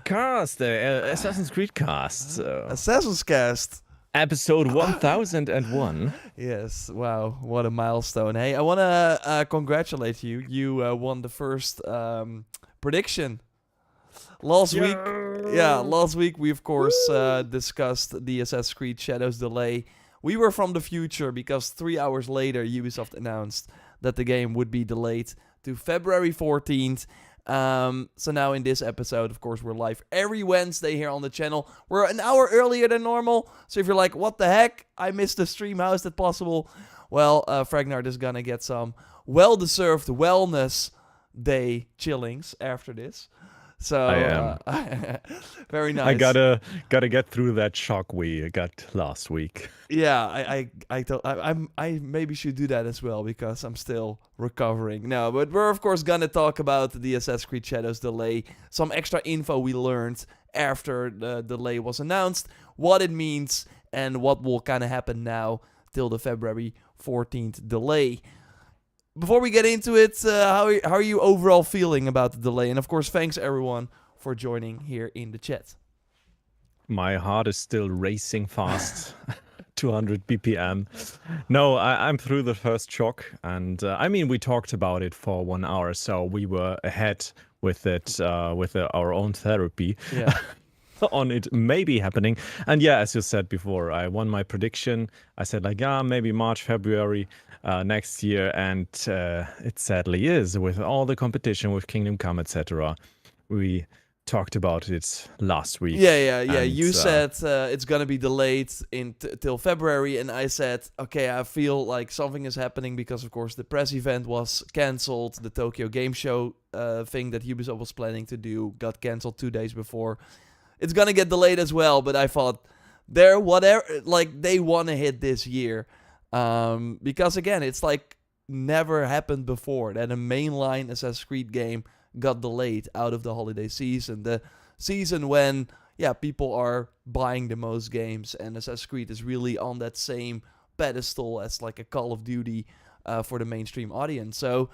Cast, Assassin's Creed cast. So. Assassin's Cast. Episode 1001. Yes, wow, what a milestone. Hey, I want to congratulate you. You won the first prediction. Last week we of course discussed the Assassin's Creed Shadows delay. We were from the future because 3 hours later Ubisoft announced that the game would be delayed to February 14th. So now in this episode, of course, we're live every Wednesday here on the channel. We're an hour earlier than normal. So if you're like, what the heck? I missed the stream. How is that possible? Well, Fragnard is gonna get some well-deserved wellness day chillings after this. So I am. Very nice. I gotta get through that shock we got last week. Yeah, I maybe should do that as well because I'm still recovering. No, but we're of course gonna talk about the Assassin's Creed Shadows delay, some extra info we learned after the delay was announced, what it means, and what will kind of happen now till the February 14th delay. Before we get into it, how are you overall feeling about the delay? And of course, thanks everyone for joining here in the chat. My heart is still racing fast. 200 BPM. No, I'm through the first shock. And I mean, we talked about it for 1 hour, so we were ahead with it, with our own therapy. Yeah. On it maybe happening. And yeah, as you said before, I won my prediction. I said like, maybe March, February next year. And it sadly is with all the competition with Kingdom Come, etc. We talked about it last week. Yeah. And, you said it's gonna be delayed till February, and I said, okay, I feel like something is happening because, of course, the press event was cancelled. The Tokyo Game Show thing that Ubisoft was planning to do got cancelled 2 days before. It's gonna get delayed as well, but I thought they want to hit this year, because again, it's like never happened before that a mainline Assassin's Creed game got delayed out of the holiday season, the season when people are buying the most games, and Assassin's Creed is really on that same pedestal as like a Call of Duty for the mainstream audience. So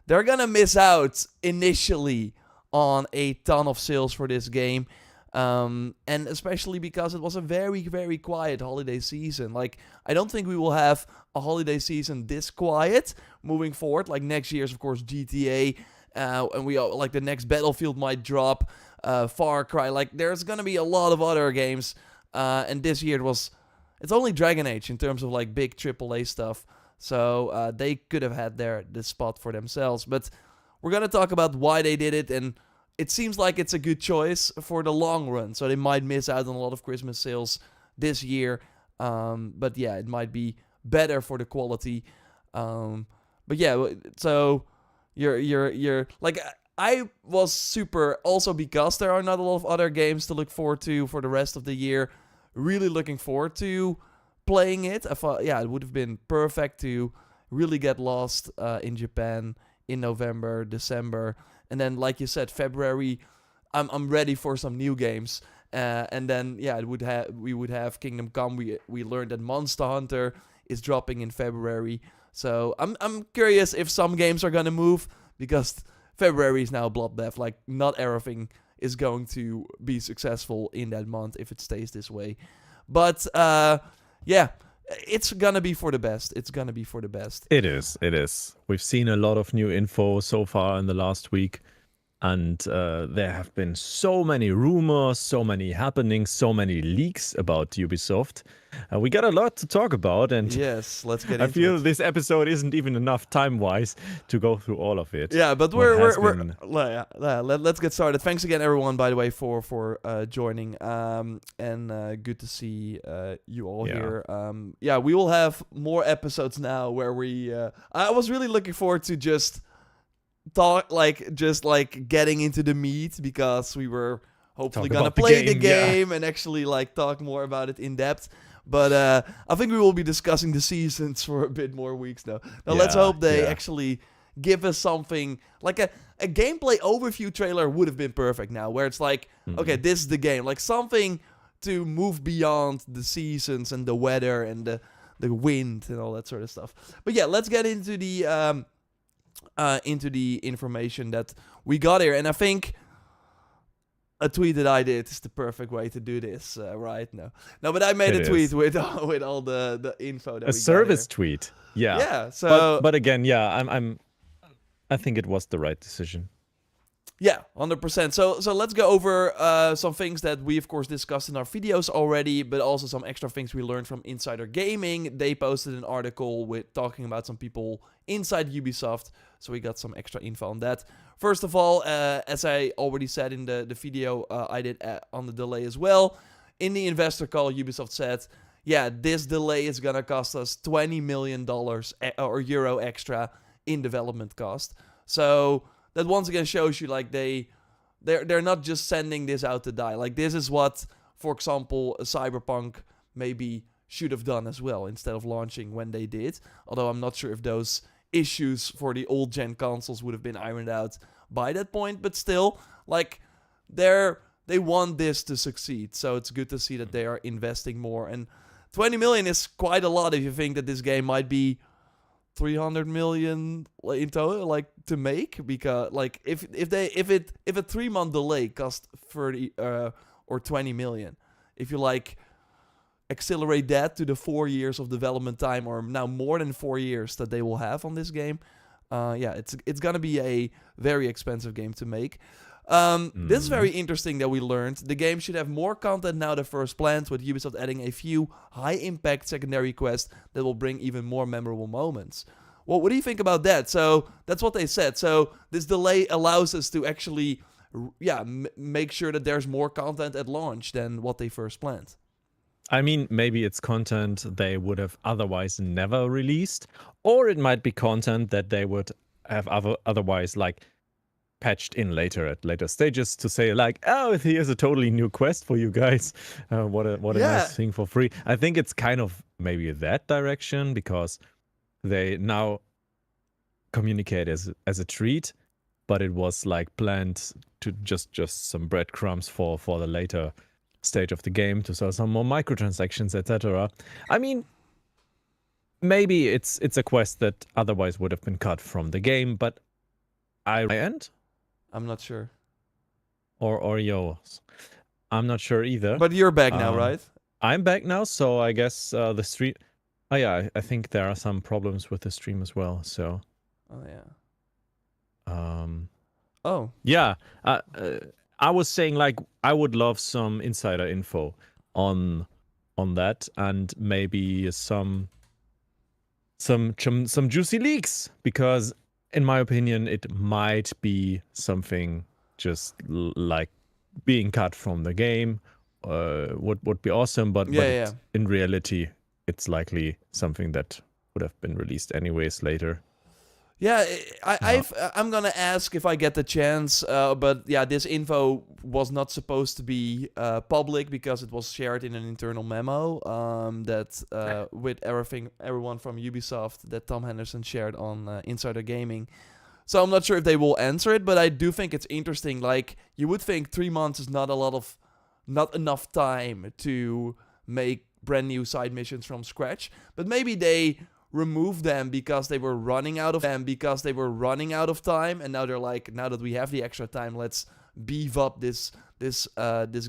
they're gonna miss out initially on a ton of sales for this game. And especially because it was a very, very quiet holiday season. Like, I don't think we will have a holiday season this quiet moving forward. Like, next year's, of course, GTA, and we like the next Battlefield might drop, Far Cry. Like, there's gonna be a lot of other games, and this year it's only Dragon Age in terms of like big AAA stuff. So they could have had the spot for themselves. But we're gonna talk about why they did it, and it seems like it's a good choice for the long run. So they might miss out on a lot of Christmas sales this year. But yeah, it might be better for the quality. But yeah, so you're like, I was super, also because there are not a lot of other games to look forward to for the rest of the year. Really looking forward to playing it. I thought, it would have been perfect to really get lost in Japan in November, December. And then, like you said, February, I'm ready for some new games. And then, we would have Kingdom Come. We learned that Monster Hunter is dropping in February. So I'm curious if some games are gonna move, because February is now bloodbath. Like, not everything is going to be successful in that month if it stays this way. But it's gonna be for the best. It's gonna be for the best. It is. We've seen a lot of new info so far in the last week, and there have been so many rumors, so many happenings, so many leaks about Ubisoft. We got a lot to talk about, and yes, let's get into it. I feel this episode isn't even enough time-wise to go through all of it. Yeah, but let's get started. Thanks again, everyone, by the way, for joining, and good to see you all here. We will have more episodes now where we. I was really looking forward to just getting into the meat, because we were hopefully gonna play the game and actually like talk more about it in depth. But I think we will be discussing the seasons for a bit more weeks now. Let's hope they actually give us something like a gameplay overview trailer would have been perfect now, where it's like, okay, this is the game, like something to move beyond the seasons and the weather and the wind and all that sort of stuff. But yeah, let's get into the information that we got here. And I think a tweet that I did is the perfect way to do this, right? No, but I made It a tweet is. with all the info that A we got service here. tweet. Yeah. Yeah, so But again, yeah, I think it was the right decision. yeah, 100%. So let's go over some things that we, of course, discussed in our videos already, but also some extra things we learned from Insider Gaming. They posted an article with talking about some people inside Ubisoft, so we got some extra info on that. First of all, as I already said in the video I did on the delay as well, in the investor call, Ubisoft said, yeah, this delay is going to cost us $20 million or euro extra in development cost. So that once again shows you like they're not just sending this out to die. Like this is what, for example, Cyberpunk maybe should have done as well instead of launching when they did. Although I'm not sure if those issues for the old gen consoles would have been ironed out by that point. But still, like they want this to succeed. So it's good to see that they are investing more. And 20 million is quite a lot if you think that this game might be 300 million in total, like to make, because like if a 3-month delay cost 30 or 20 million, if you like accelerate that to the 4 years of development time, or now more than 4 years that they will have on this game, yeah, it's gonna be a very expensive game to make. This is very interesting that we learned. The game should have more content now than first planned, with Ubisoft adding a few high-impact secondary quests that will bring even more memorable moments. Well, what do you think about that? So, that's what they said. So, this delay allows us to actually, make sure that there's more content at launch than what they first planned. I mean, maybe it's content they would have otherwise never released, or it might be content that they would have otherwise, like, patched in later at later stages to say like, oh, here's a totally new quest for you guys. What a nice thing for free. I think it's kind of maybe that direction, because they now communicate as a treat, but it was like planned to just some breadcrumbs for the later stage of the game to sell some more microtransactions, etc. I mean, maybe it's a quest that otherwise would have been cut from the game, but I'm not sure. Or yours. I'm not sure either. But you're back now, right? I'm back now, so I guess the stream... Oh yeah, I think there are some problems with the stream as well, so... Oh, yeah. Oh. Yeah, I was saying, like, I would love some insider info on that, and maybe some juicy leaks, because in my opinion, it might be something just like being cut from the game. Would be awesome, but in reality, it's likely something that would have been released anyways later. Yeah, I'm gonna ask if I get the chance, but yeah, this info was not supposed to be public because it was shared in an internal memo that with everyone from Ubisoft that Tom Henderson shared on Insider Gaming. So I'm not sure if they will answer it, but I do think it's interesting. Like, you would think 3 months is not enough time to make brand new side missions from scratch, but maybe they remove them because they were running out of time, and now they're like, now that we have the extra time, let's beef up this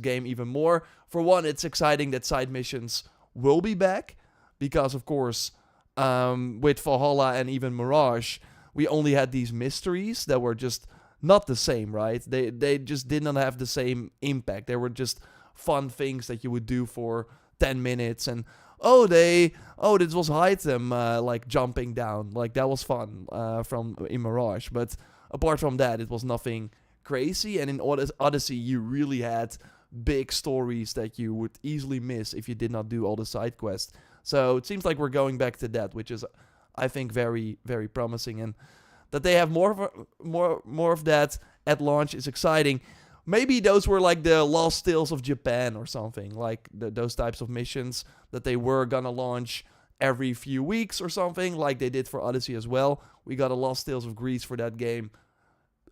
game even more. For one, it's exciting that side missions will be back, because of course with Valhalla and even Mirage, we only had these mysteries that were just not the same, right? They just did not have the same impact. They were just fun things that you would do for 10 minutes, and this was item like jumping down, like that was fun from in Mirage. But apart from that, it was nothing crazy. And in Odyssey, you really had big stories that you would easily miss if you did not do all the side quests. So it seems like we're going back to that, which is, I think, very, very promising, and that they have more of that at launch is exciting. Maybe those were like the Lost Tales of Japan or something, like those types of missions that they were gonna launch every few weeks or something, like they did for Odyssey as well. We got a Lost Tales of Greece for that game,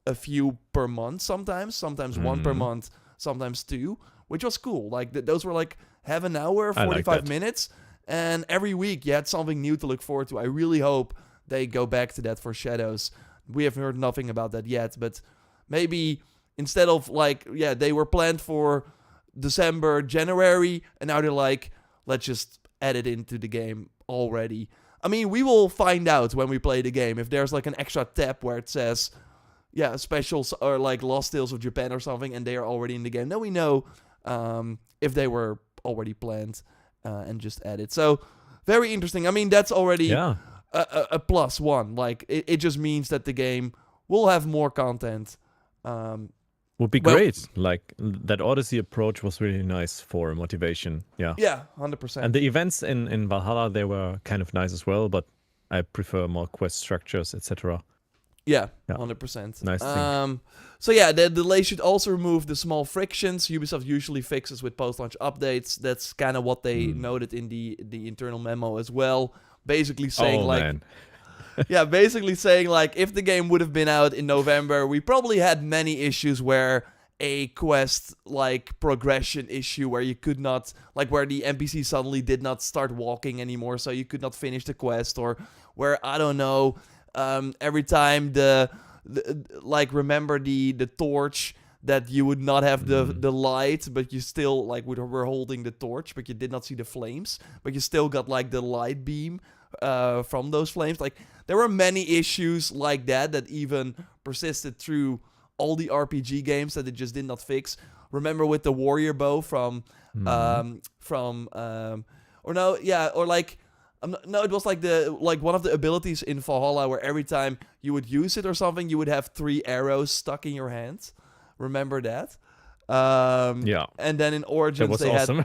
a few per month sometimes one per month, sometimes two, which was cool. Like those were like half an hour, 45 minutes, and every week you had something new to look forward to. I really hope they go back to that for Shadows. We have heard nothing about that yet, but maybe instead of like, yeah, they were planned for December, January, and now they're like, let's just add it into the game already. I mean, we will find out when we play the game if there's like an extra tab where it says, yeah, specials or like Lost Tales of Japan or something, and they are already in the game. Then we know if they were already planned and just added. So very interesting. I mean, that's already a plus one. Like it just means that the game will have more content. Would be great. Like that Odyssey approach was really nice for motivation. Yeah. Yeah, 100%. And the events in Valhalla, they were kind of nice as well, but I prefer more quest structures, etc. Yeah, 100%. Nice thing. So yeah, the delay should also remove the small frictions Ubisoft usually fixes with post-launch updates. That's kind of what they noted in the internal memo as well. Basically saying yeah, basically saying like if the game would have been out in November, we probably had many issues where a quest like progression issue where you could not, like where the NPC suddenly did not start walking anymore, so you could not finish the quest, or where, I don't know, every time the like, remember the torch, that you would not have the light, but you still like were holding the torch, but you did not see the flames, but you still got like the light beam from those flames. Like there were many issues like that even persisted through all the RPG games that it just did not fix. Remember with the warrior bow from it was like one of the abilities in Valhalla where every time you would use it or something, you would have 3 arrows stuck in your hand. Remember that? Yeah. And then in Origins that was awesome.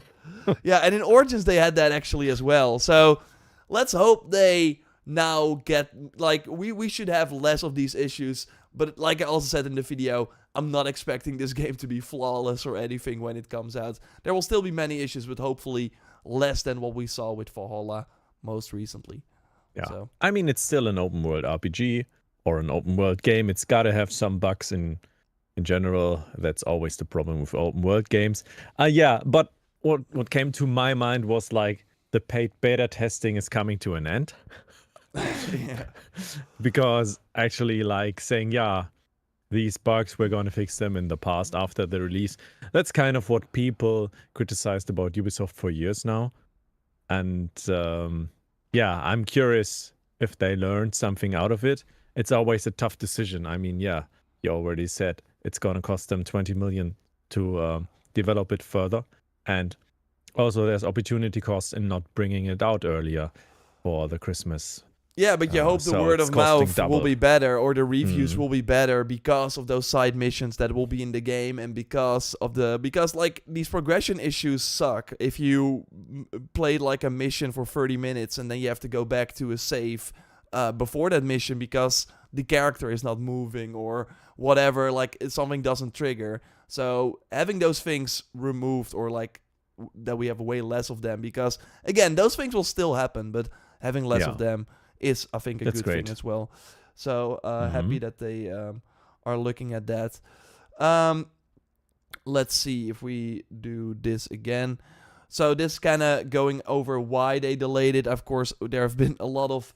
and in Origins they had that actually as well. So let's hope they now get, like, we should have less of these issues. But like I also said in the video, I'm not expecting this game to be flawless or anything when it comes out. There will still be many issues, but hopefully less than what we saw with Valhalla most recently. Yeah. So. I mean, it's still an open world RPG or an open world game. It's got to have some bugs in general. That's always the problem with open world games. But what came to my mind was like the paid beta testing is coming to an end. Yeah. Because actually, like saying, these bugs, we're going to fix them in the past after the release. That's kind of what people criticized about Ubisoft for years now. And I'm curious if they learned something out of it. It's always a tough decision. I mean, you already said it's going to cost them 20 million to develop it further. And also there's opportunity costs in not bringing it out earlier for the Christmas. Yeah, but you hope the word of mouth will be better, or the reviews will be better because of those side missions that will be in the game, and because like these progression issues suck. If you played like a mission for 30 minutes and then you have to go back to a save before that mission because the character is not moving or whatever, like something doesn't trigger. So having those things removed, or like that we have way less of them, because again, those things will still happen, but having less of them is, I think, a good thing as well. So happy that they are looking at that. Let's see if we do this again. So this kind of going over why they delayed it. Of course, there have been a lot of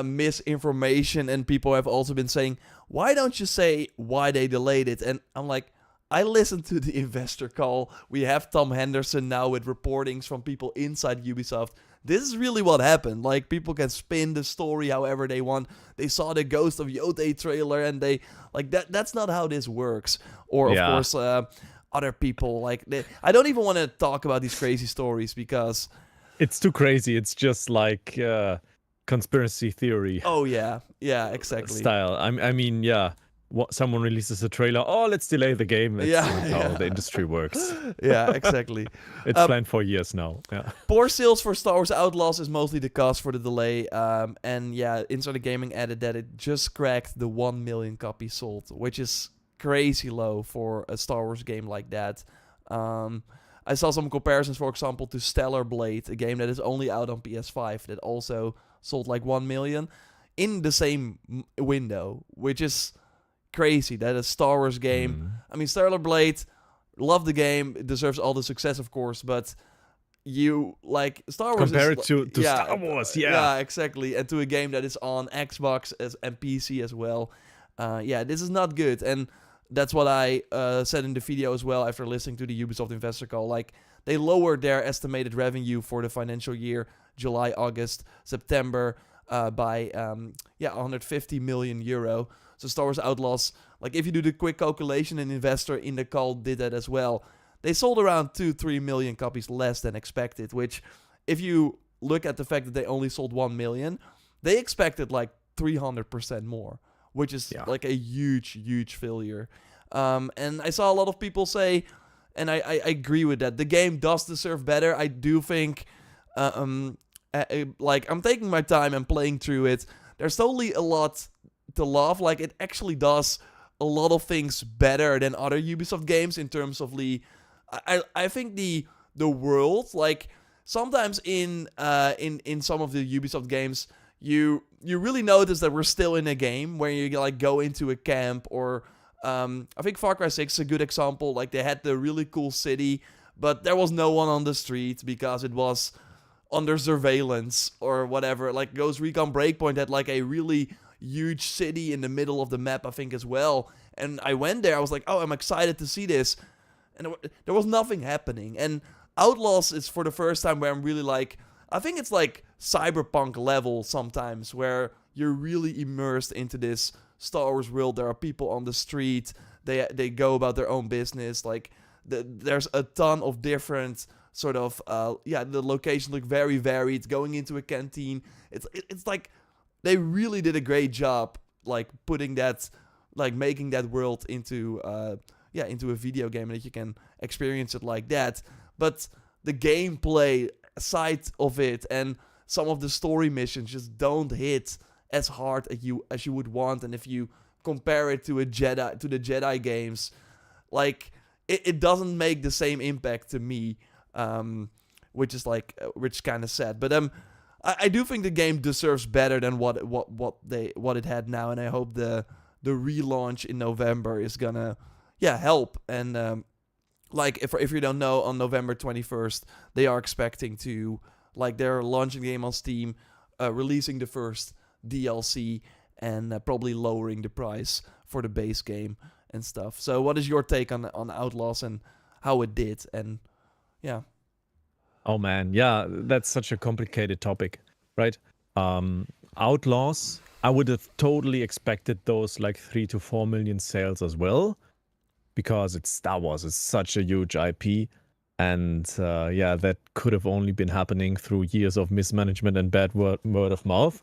misinformation, and people have also been saying, why don't you say why they delayed it? And I'm like, I listened to the investor call. We have Tom Henderson now with reportings from people inside Ubisoft. This is really what happened. Like, people can spin the story however they want. They saw the Ghost of Yotei trailer, and they like that's not how this works. Or of course, other people like I don't even want to talk about these crazy stories because it's too crazy. It's just like conspiracy theory. Oh yeah, exactly. Style. I mean, someone releases a trailer. Oh, let's delay the game. That's how the industry works. Yeah, exactly. It's planned for years now. Yeah. Poor sales for Star Wars Outlaws is mostly the cause for the delay. And Insider Gaming added that it just cracked the 1 million copies sold, which is crazy low for a Star Wars game like that. I saw some comparisons, for example, to Stellar Blade, a game that is only out on PS5 that also sold like 1 million in the same window, which is crazy. That a Star Wars game. I mean, Stellar Blade, love the game. It deserves all the success, of course, but you like Star Wars compare it to Star Wars. Yeah, exactly. And to a game that is on Xbox and PC as well. This is not good. And That's what I said in the video as well after listening to the Ubisoft investor call. Like, they lowered their estimated revenue for the financial year, July, August, September, by 150 million euro. So Star Wars Outlaws, like if you do the quick calculation, an investor in the call did that as well. They sold around 2-3 million copies less than expected, which if you look at the fact that they only sold 1 million, they expected like 300% more, which is like a huge failure. And I saw a lot of people say, and I agree with that, the game does deserve better. I do think, like, I'm taking my time and playing through it. There's totally a lot to love. Like, it actually does a lot of things better than other Ubisoft games in terms of I think the world, like, sometimes in some of the Ubisoft games, you really notice that we're still in a game where you like go into a camp, or I think Far Cry 6 is a good example. Like, they had the really cool city, but there was no one on the street because it was under surveillance or whatever. Like, Ghost Recon Breakpoint had like a really huge city in the middle of the map, I think, as well. And I went there, I was like, oh, I'm excited to see this. And there was nothing happening. And Outlaws is for the first time where I'm really like, I think it's like cyberpunk level sometimes, where you're really immersed into this Star Wars world. There are people on the street. They go about their own business. Like, there's a ton of different sort of, the locations look very varied. Going into a canteen. It's like they really did a great job, like, putting that, like, making that world into a video game, and that you can experience it like that. But the gameplay side of it and some of the story missions just don't hit as hard as you would want. And if you compare it to the Jedi games, like, it doesn't make the same impact to me, which is kind of sad. But I do think the game deserves better than what it had now, and I hope the relaunch in November is gonna help. And like, if you don't know, on November 21st, they are expecting to, like, they're launching the game on Steam, releasing the first DLC, and probably lowering the price for the base game and stuff. So what is your take on Outlaws and how it did? And yeah. Oh man, yeah, that's such a complicated topic, right? Outlaws, I would have totally expected those like 3 to 4 million sales as well, because it's Star Wars. It's such a huge IP. And that could have only been happening through years of mismanagement and bad word of mouth,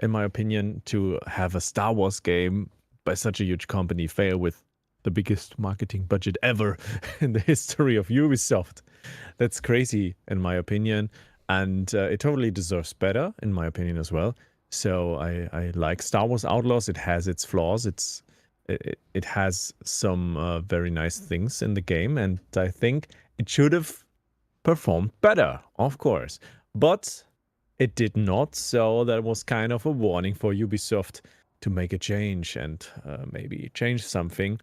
in my opinion, to have a Star Wars game by such a huge company fail with the biggest marketing budget ever in the history of Ubisoft. That's crazy, in my opinion. And it totally deserves better, in my opinion, as well. So I like Star Wars Outlaws. It has its flaws. It has some very nice things in the game, and I think it should have performed better, of course. But it did not, so that was kind of a warning for Ubisoft to make a change and maybe change something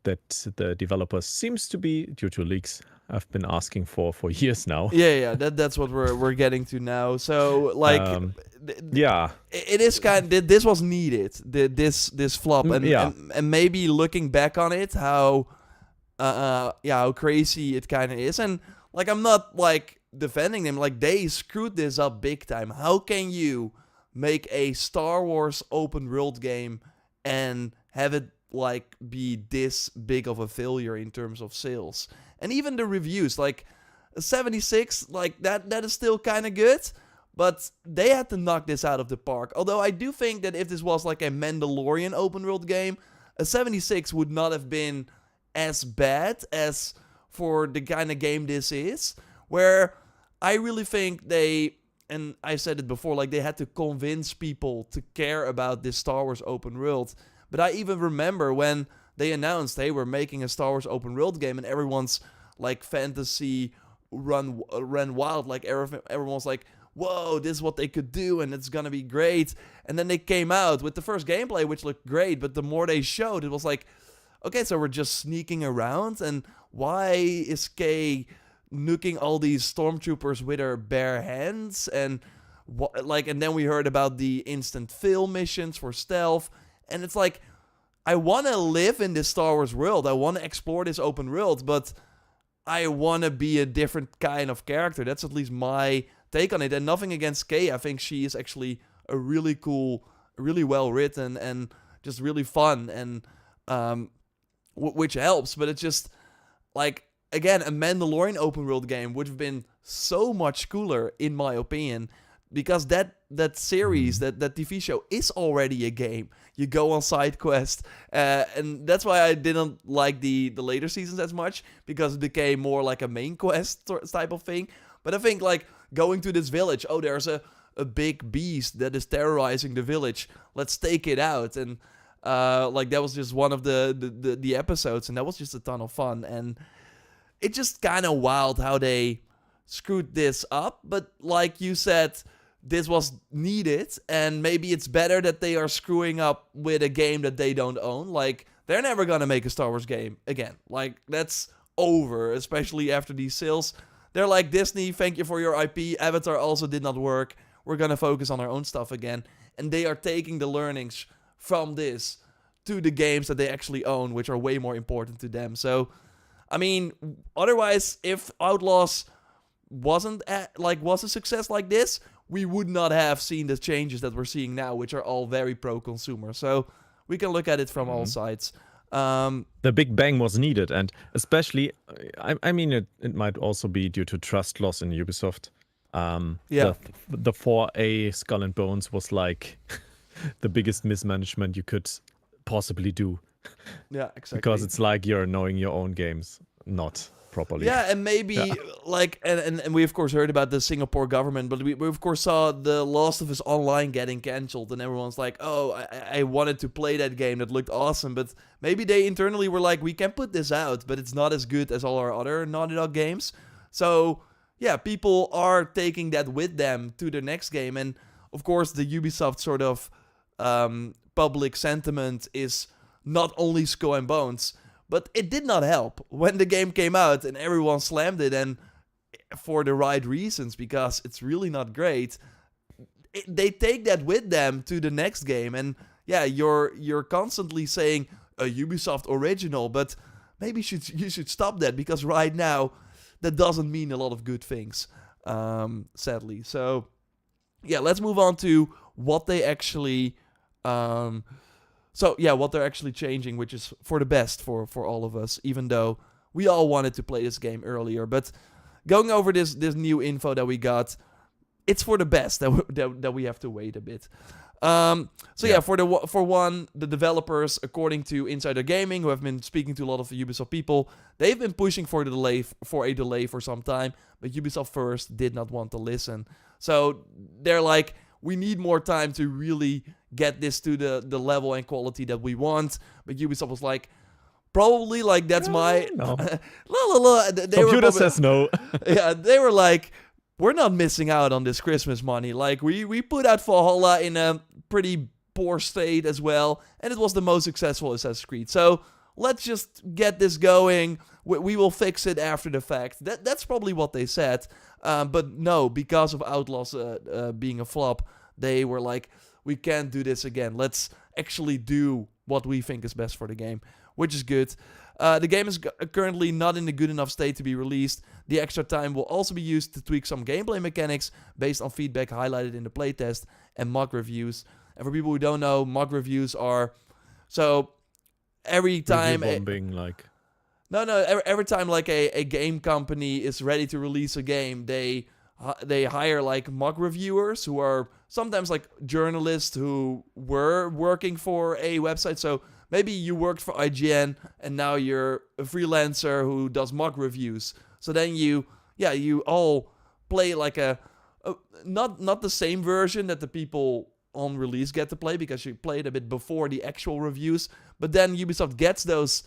that the developers seems to be, due to leaks, I've been asking for years now. Yeah, that's what we're getting to now. So, like, it is kind of, this was needed, this flop, and maybe looking back on it, how crazy it kind of is. And like, I'm not like defending them, like, they screwed this up big time. How can you make a Star Wars open world game and have it like be this big of a failure in terms of sales? And even the reviews, like 76, like that is still kind of good, but they had to knock this out of the park. Although I do think that if this was like a Mandalorian open world game, a 76 would not have been as bad as for the kind of game this is, where I really think they, and I said it before, like, they had to convince people to care about this Star Wars open world. But I even remember when they announced they were making a Star Wars open world game, and everyone's like fantasy ran wild. Like, everyone was like, whoa, this is what they could do, and it's gonna be great. And then they came out with the first gameplay, which looked great, but the more they showed, it was like, okay, so we're just sneaking around, and why is Kay nuking all these stormtroopers with her bare hands? And and then we heard about the instant fill missions for stealth, and it's like, I want to live in this Star Wars world. I want to explore this open world, but I want to be a different kind of character. That's at least my take on it. And nothing against Kay. I think she is actually a really cool, really well written, and just really fun, and which helps. But it's just like, again, a Mandalorian open world game would have been so much cooler, in my opinion, because that series, that TV show is already a game. You go on side quests, and that's why I didn't like the later seasons as much, because it became more like a main quest type of thing. But I think, like, going to this village, oh, there's a big beast that is terrorizing the village. Let's take it out. And like, that was just one of the episodes, and that was just a ton of fun. And it's just kind of wild how they screwed this up. But like you said, this was needed, and maybe it's better that they are screwing up with a game that they don't own. Like, they're never gonna make a Star Wars game again. Like, that's over, especially after these sales. They're like, Disney, thank you for your IP. Avatar also did not work. We're gonna focus on our own stuff again. And they are taking the learnings from this to the games that they actually own, which are way more important to them. So, I mean, otherwise, if Outlaws was a success like this, we would not have seen the changes that we're seeing now, which are all very pro-consumer. So we can look at it from all sides. The big bang was needed, and especially, I mean, it might also be due to trust loss in Ubisoft. The 4A Skull and Bones was like the biggest mismanagement you could possibly do. Yeah, exactly. Because it's like you're knowing your own games not properly. Yeah, and maybe like, and we of course heard about the Singapore government, but we of course saw the Last of Us Online getting cancelled, and everyone's like, oh, I wanted to play that game, that looked awesome, but maybe they internally were like, we can put this out, but it's not as good as all our other Naughty Dog games. So yeah, people are taking that with them to the next game, and of course the Ubisoft sort of public sentiment is not only Skull and Bones. But it did not help when the game came out and everyone slammed it, and for the right reasons, because it's really not great. They take that with them to the next game, and yeah, you're constantly saying a Ubisoft original, but maybe you should stop that, because right now that doesn't mean a lot of good things, sadly. So yeah, let's move on to what they actually what they're actually changing, which is for the best for all of us, even though we all wanted to play this game earlier. But going over this new info that we got, it's for the best that we have to wait a bit. For one, the developers, according to Insider Gaming, who have been speaking to a lot of the Ubisoft people, they've been pushing for a delay for some time, but Ubisoft first did not want to listen. So they're like, we need more time to really get this to the level and quality that we want. But Ubisoft was like, probably, like, that's my... No. Computer says no. Yeah, they were like, we're not missing out on this Christmas money. Like, we put out Valhalla in a pretty poor state as well, and it was the most successful Assassin's Creed. So let's just get this going. We will fix it after the fact. That's probably what they said. But no, because of Outlaws being a flop, they were like, we can't do this again. Let's actually do what we think is best for the game, which is good. The game is currently not in a good enough state to be released. The extra time will also be used to tweak some gameplay mechanics based on feedback highlighted in the playtest and mock reviews. And for people who don't know, mock reviews are... So, every time... Every time like a game company is ready to release a game, they hire like mock reviewers who are sometimes like journalists who were working for a website. So maybe you worked for IGN and now you're a freelancer who does mock reviews. So then you all play like a not the same version that the people on release get to play, because you played a bit before the actual reviews. But then Ubisoft gets those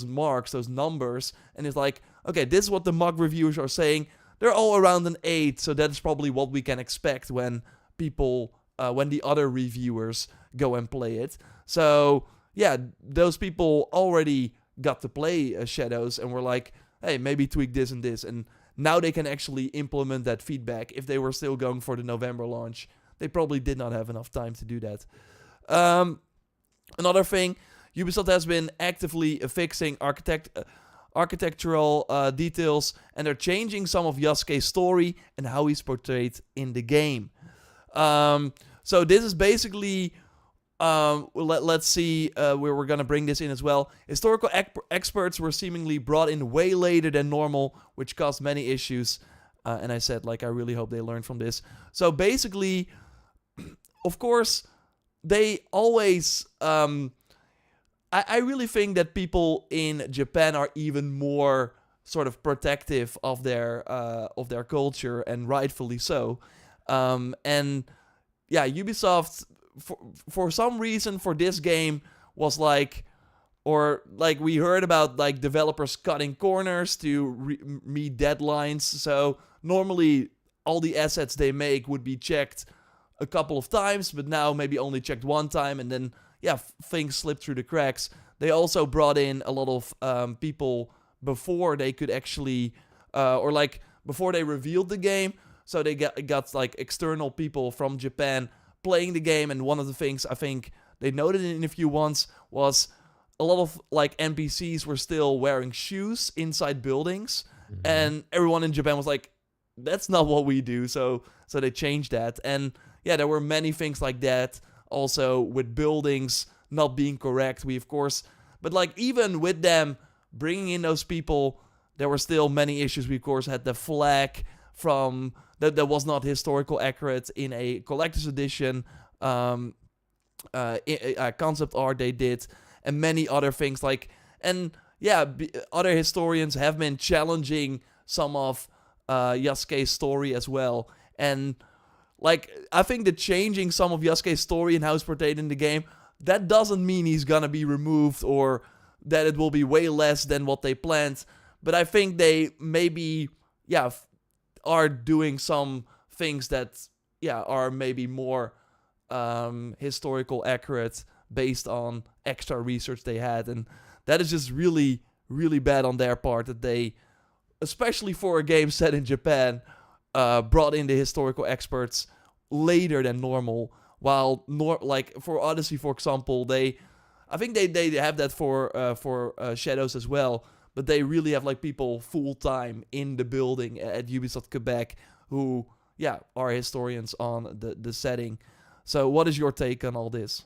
marks, those numbers, and it's like, okay, this is what the mock reviewers are saying. They're all around an 8, so that's probably what we can expect when when the other reviewers go and play it. So yeah, those people already got to play Shadows and were like, hey, maybe tweak this and this, and now they can actually implement that feedback. If they were still going for the November launch, they probably did not have enough time to do that. Another thing, Ubisoft has been actively fixing architectural details, and they're changing some of Yasuke's story and how he's portrayed in the game. So this is basically, let's see where we're gonna bring this in as well. Historical experts were seemingly brought in way later than normal, which caused many issues. And I said, like, I really hope they learn from this. So basically, of course, they always. I really think that people in Japan are even more sort of protective of their culture, and rightfully so. And yeah, Ubisoft for some reason for this game was like, or like we heard about like developers cutting corners to meet deadlines. So normally all the assets they make would be checked a couple of times, but now maybe only checked one time, and then yeah, things slip through the cracks. They also brought in a lot of people before they could actually, or like before they revealed the game. So they got like external people from Japan playing the game. And one of the things I think they noted in an interview once was a lot of like NPCs were still wearing shoes inside buildings. Mm-hmm. And everyone in Japan was like, that's not what we do. So they changed that. And yeah, there were many things like that. Also with buildings not being correct, we of course, but like even with them bringing in those people, there were still many issues. We of course had the flag from that was not historical accurate in a collector's edition concept art they did, and many other things like, and yeah, other historians have been challenging some of Yasuke's story as well. And like, I think that changing some of Yasuke's story and how it's portrayed in the game, that doesn't mean he's gonna be removed or that it will be way less than what they planned. But I think they maybe, yeah, are doing some things that, yeah, are maybe more historical accurate based on extra research they had. And that is just really, really bad on their part that they, especially for a game set in Japan, brought in the historical experts later than normal. While like for Odyssey, for example, I think they have that for Shadows as well. But they really have like people full time in the building at Ubisoft Quebec who, yeah, are historians on the setting. So what is your take on all this?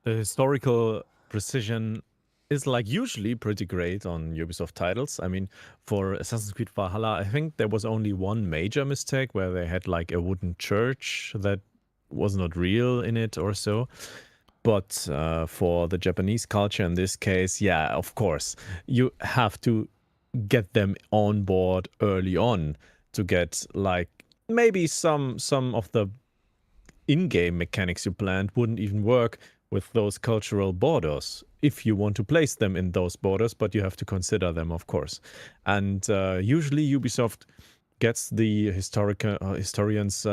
The historical precision is like usually pretty great on Ubisoft titles. I mean, for Assassin's Creed Valhalla, I think there was only one major mistake where they had like a wooden church that was not real in it or so. But for the Japanese culture in this case, yeah, of course, you have to get them on board early on to get like maybe some of the in-game mechanics you planned wouldn't even work with those cultural borders if you want to place them in those borders, but you have to consider them, of course. And usually Ubisoft gets the historians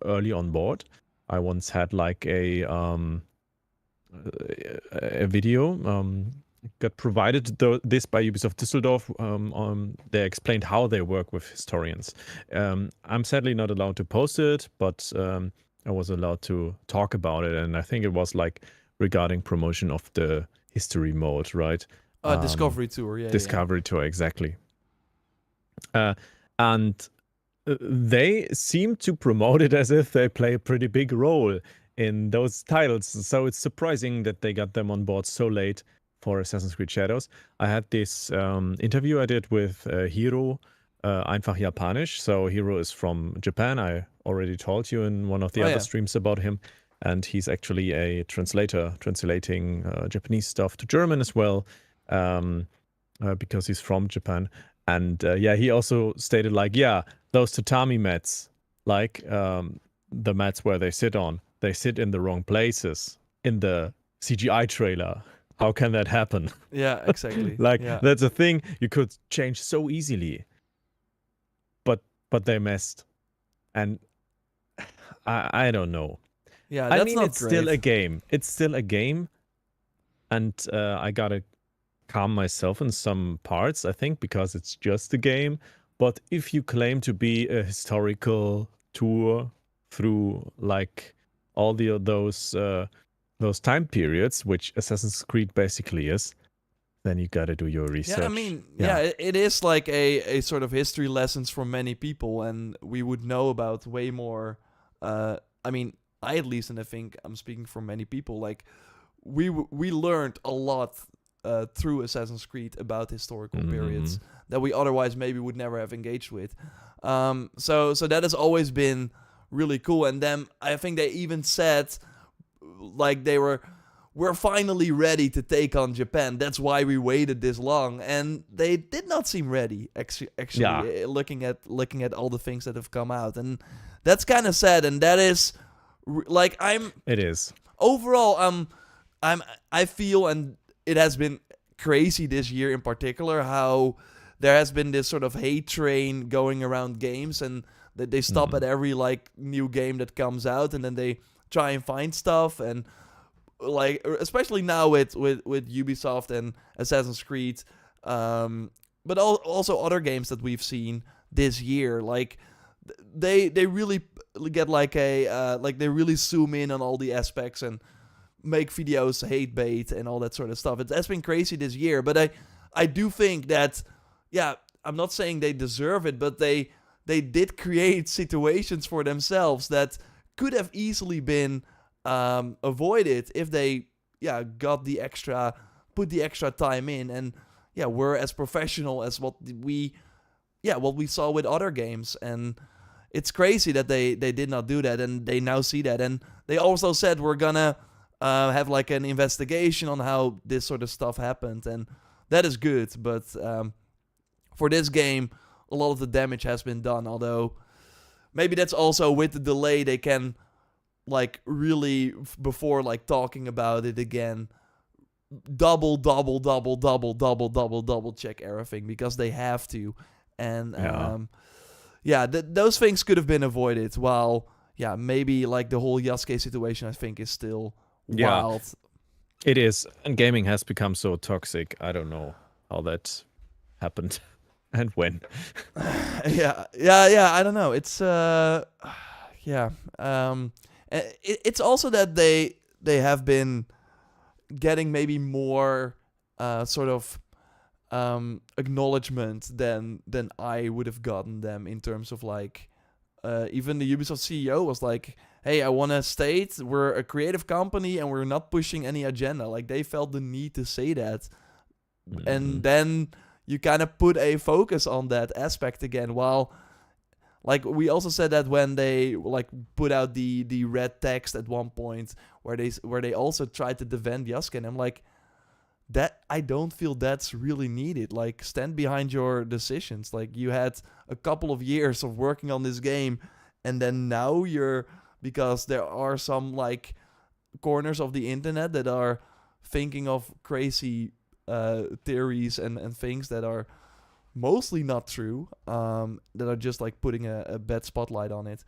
early on board. I once had like a video got provided this by Ubisoft Düsseldorf. They explained how they work with historians. I'm sadly not allowed to post it, but I was allowed to talk about it, and I think it was like regarding promotion of the history mode, right? Discovery Tour, yeah. Discovery Tour, exactly. And they seem to promote it as if they play a pretty big role in those titles. So it's surprising that they got them on board so late for Assassin's Creed Shadows. I had this interview I did with Hiro, Einfach Japanisch. So Hiro is from Japan. I already told you in one of the other streams about him. And he's actually a translator, translating Japanese stuff to German as well, because he's from Japan. And yeah, he also stated like, yeah, those tatami mats, like the mats where they sit on, they sit in the wrong places in the CGI trailer. How can that happen? Yeah, exactly. Like, that's a thing you could change so easily. But they messed. And I don't know. Yeah, that's I mean, not it's great. still a game. It's still a game. And I gotta calm myself in some parts, I think, because it's just a game. But if you claim to be a historical tour through like all those those time periods, which Assassin's Creed basically is, then you gotta do your research. Yeah, I mean, it is like a sort of history lessons for many people, and we would know about way more. I mean, I at least, and I think I'm speaking for many people, like we learned a lot through Assassin's Creed about historical periods that we otherwise maybe would never have engaged with. So that has always been really cool. And then I think they even said, like, we're finally ready to take on Japan. That's why we waited this long. And they did not seem ready, actually, looking at all the things that have come out. And that's kind of sad. And that is, like, It is. Overall, I feel, and it has been crazy this year in particular, how there has been this sort of hate train going around games, and that they stop at every, like, new game that comes out, and then they try and find stuff. And like, especially now with Ubisoft and Assassin's Creed, but also other games that we've seen this year, like they really get like they really zoom in on all the aspects and make videos hate bait and all that sort of stuff. It's been crazy this year, but I do think that, yeah, I'm not saying they deserve it, but they did create situations for themselves that could have easily been avoided if they put the extra time in, and were as professional as what we saw with other games. And it's crazy that they did not do that, and they now see that. And they also said, we're gonna have like an investigation on how this sort of stuff happened, and that is good. But for this game, a lot of the damage has been done, although maybe that's also with the delay they can, like, really, before, like, talking about it again, double check everything, because they have to. And those things could have been avoided, while maybe, like, the whole Yasuke situation, I think, is still wild. It is, and gaming has become so toxic. I don't know how that happened and when. I don't know. It's it's also that they have been getting maybe more sort of acknowledgement than I would have gotten them, in terms of, like, even the Ubisoft CEO was like, hey, I want to state we're a creative company and we're not pushing any agenda. Like, they felt the need to say that. And then you kind of put a focus on that aspect again, while, like, we also said that when they, like, put out the red text at one point, where they also tried to defend Yasuke, and I'm like, that, I don't feel that's really needed. Like, stand behind your decisions. Like, you had a couple of years of working on this game, and then now because there are some, like, corners of the internet that are thinking of crazy theories and things that are mostly not true, that are just, like, putting a bad spotlight on it.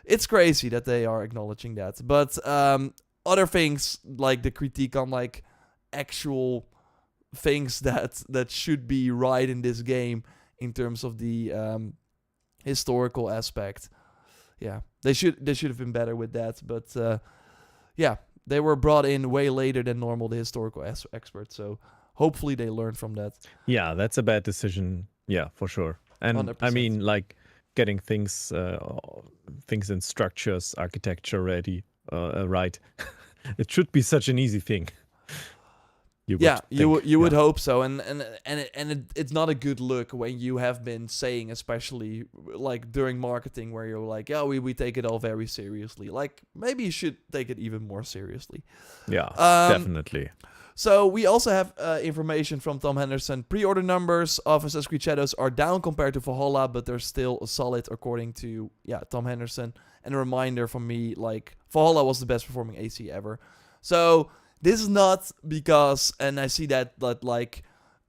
It's crazy that they are acknowledging that. But other things, like the critique on, like, actual things that should be right in this game in terms of the historical aspect. Yeah, they should have been better with that. But they were brought in way later than normal, the historical experts. So hopefully they learn from that. Yeah, that's a bad decision. Yeah, for sure. And 100%. I mean, like, getting things in structures, architecture ready, right. It should be such an easy thing. You would hope so, and it's not a good look when you have been saying, especially, like, during marketing, where you're like, we take it all very seriously. Like, maybe you should take it even more seriously. Yeah, definitely. So we also have information from Tom Henderson. Pre-order numbers of Assassin's Creed Shadows are down compared to Valhalla, but they're still solid according to Tom Henderson. And a reminder from me, like, Valhalla was the best performing AC ever. So this is not because, and I see that like